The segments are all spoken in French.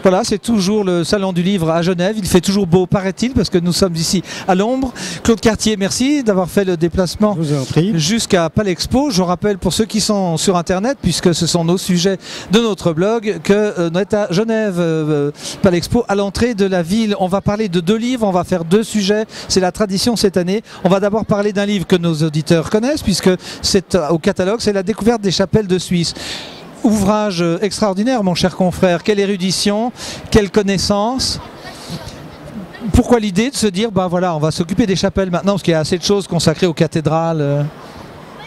Voilà, c'est toujours le salon du livre à Genève. Il fait toujours beau, paraît-il, parce que nous sommes ici à l'ombre. Claude Cartier, merci d'avoir fait le déplacement jusqu'à Palexpo. Je rappelle pour ceux qui sont sur Internet, puisque ce sont nos sujets de notre blog, que nous sommes à Genève, Palexpo, à l'entrée de la ville. On va parler de 2 livres, on va faire 2 sujets. C'est la tradition cette année. On va d'abord parler d'un livre que nos auditeurs connaissent, puisque c'est au catalogue, c'est La découverte des chapelles de Suisse. Ouvrage extraordinaire, mon cher confrère. Quelle érudition, quelle connaissance. Pourquoi l'idée de se dire, ben voilà, on va s'occuper des chapelles maintenant, parce qu'il y a assez de choses consacrées aux cathédrales.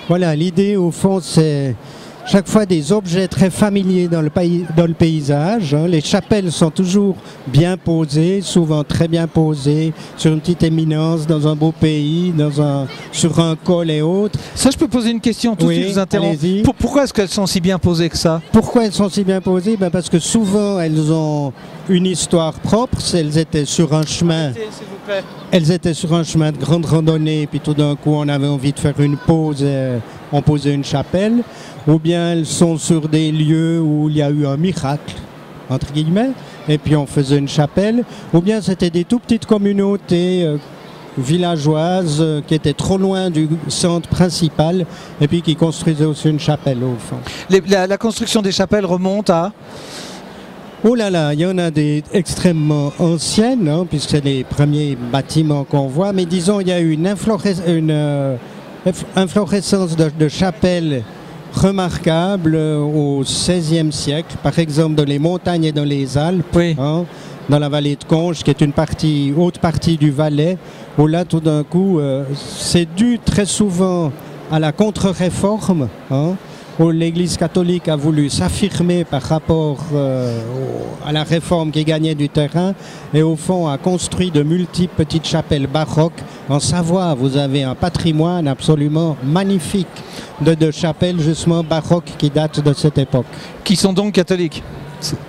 Voilà, l'idée au fond, c'est chaque fois des objets très familiers dans le paysage. Les chapelles sont toujours bien posées, souvent très bien posées, sur une petite éminence, dans un beau pays, sur un col et autres. Ça, je peux poser une question tout de suite, je vous interromps. Pourquoi est-ce qu'elles sont si bien posées que ça? Pourquoi elles sont si bien posées? Parce que souvent, elles ont une histoire propre. Elles étaient sur un chemin. Elles étaient sur un chemin de grande randonnée, puis tout d'un coup, on avait envie de faire une pause et on posait une chapelle. Ou bien elles sont sur des lieux où il y a eu un miracle, entre guillemets, et puis on faisait une chapelle. Ou bien c'était des tout petites communautés villageoises qui étaient trop loin du centre principal, et puis qui construisaient aussi une chapelle au fond. La construction des chapelles remonte à... Oh là là, il y en a des extrêmement anciennes, hein, puisque c'est les premiers bâtiments qu'on voit, mais disons il y a eu une inflorescence de chapelles remarquable au XVIe siècle, par exemple dans les montagnes et dans les Alpes, oui. Hein, dans la vallée de Conches, qui est une haute partie du Valais, où là tout d'un coup, c'est dû très souvent à la contre-réforme, hein, où l'Église catholique a voulu s'affirmer par rapport à la réforme qui gagnait du terrain, et au fond a construit de multiples petites chapelles baroques. En Savoie, vous avez un patrimoine absolument magnifique de chapelles justement baroques qui datent de cette époque. Qui sont donc catholiques.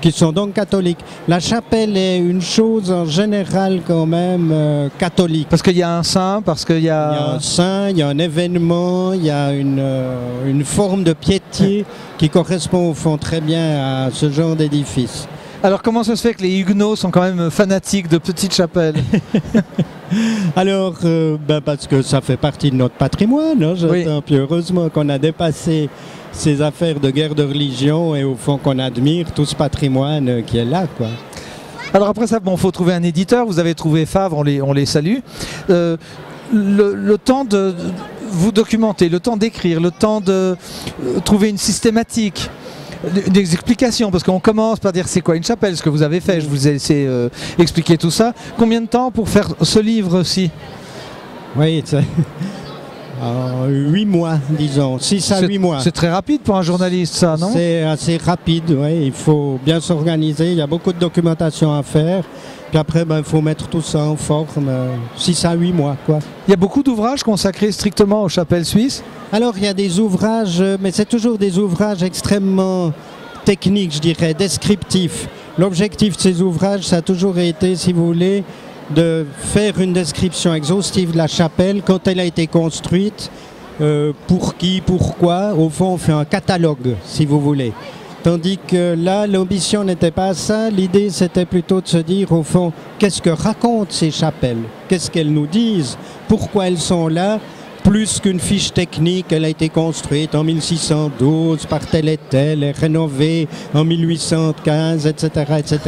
Qui sont donc catholiques. La chapelle est une chose en général quand même catholique. Parce qu'il y a un saint, parce qu'il y a... Il y a un saint, il y a un événement, il y a une forme de piété qui correspond au fond très bien à ce genre d'édifice. Alors comment ça se fait que les Huguenots sont quand même fanatiques de petites chapelles? Alors, parce que ça fait partie de notre patrimoine, hein, oui. Puis heureusement qu'on a dépassé ces affaires de guerre de religion et au fond qu'on admire tout ce patrimoine qui est là, quoi. Alors après ça, bon, faut trouver un éditeur. Vous avez trouvé Favre, on les salue. Le temps de vous documenter, le temps d'écrire, le temps de trouver une systématique, des explications, parce qu'on commence par dire c'est quoi une chapelle, ce que vous avez fait, je vous ai laissé expliquer tout ça. Combien de temps pour faire ce livre-ci? Oui, 8 mois, disons, 6 à 8 mois. C'est très rapide pour un journaliste, ça, non? C'est assez rapide, oui, il faut bien s'organiser, il y a beaucoup de documentation à faire. Puis après, il faut mettre tout ça en forme, 6 à 8 mois, quoi. Il y a beaucoup d'ouvrages consacrés strictement aux chapelles suisses? Alors, il y a des ouvrages, mais c'est toujours des ouvrages extrêmement techniques, je dirais, descriptifs. L'objectif de ces ouvrages, ça a toujours été, si vous voulez, de faire une description exhaustive de la chapelle quand elle a été construite, pour qui, pourquoi. Au fond, on fait un catalogue, si vous voulez. Tandis que là, l'ambition n'était pas ça. L'idée, c'était plutôt de se dire, au fond, qu'est-ce que racontent ces chapelles? Qu'est-ce qu'elles nous disent? Pourquoi elles sont là? Plus qu'une fiche technique, elle a été construite en 1612 par tel et tel, et rénovée en 1815, etc., etc.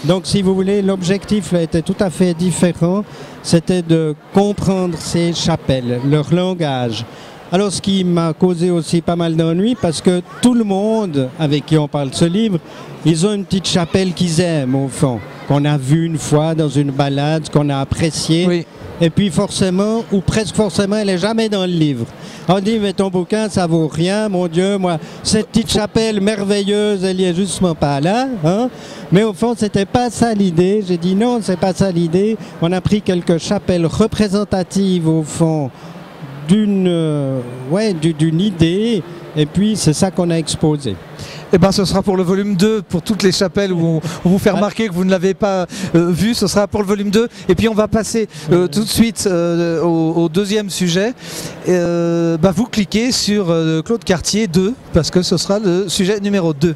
Donc, si vous voulez, l'objectif là était tout à fait différent. C'était de comprendre ces chapelles, leur langage. Alors, ce qui m'a causé aussi pas mal d'ennuis, parce que tout le monde avec qui on parle de ce livre, ils ont une petite chapelle qu'ils aiment, au fond, qu'on a vue une fois dans une balade, qu'on a appréciée. Oui. Et puis forcément, ou presque forcément, elle n'est jamais dans le livre. On dit, mais ton bouquin, ça vaut rien, mon Dieu, moi, cette petite chapelle merveilleuse, elle n'y est justement pas là. Hein? Mais au fond, c'était pas ça l'idée. J'ai dit non, c'est pas ça l'idée. On a pris quelques chapelles représentatives, au fond, d'une idée, et puis c'est ça qu'on a exposé. Eh bien, ce sera pour le volume 2, pour toutes les chapelles où on vous fait remarquer que vous ne l'avez pas vu, ce sera pour le volume 2. Et puis on va passer tout de suite au deuxième sujet. Vous cliquez sur Claude Cartier 2, parce que ce sera le sujet numéro 2.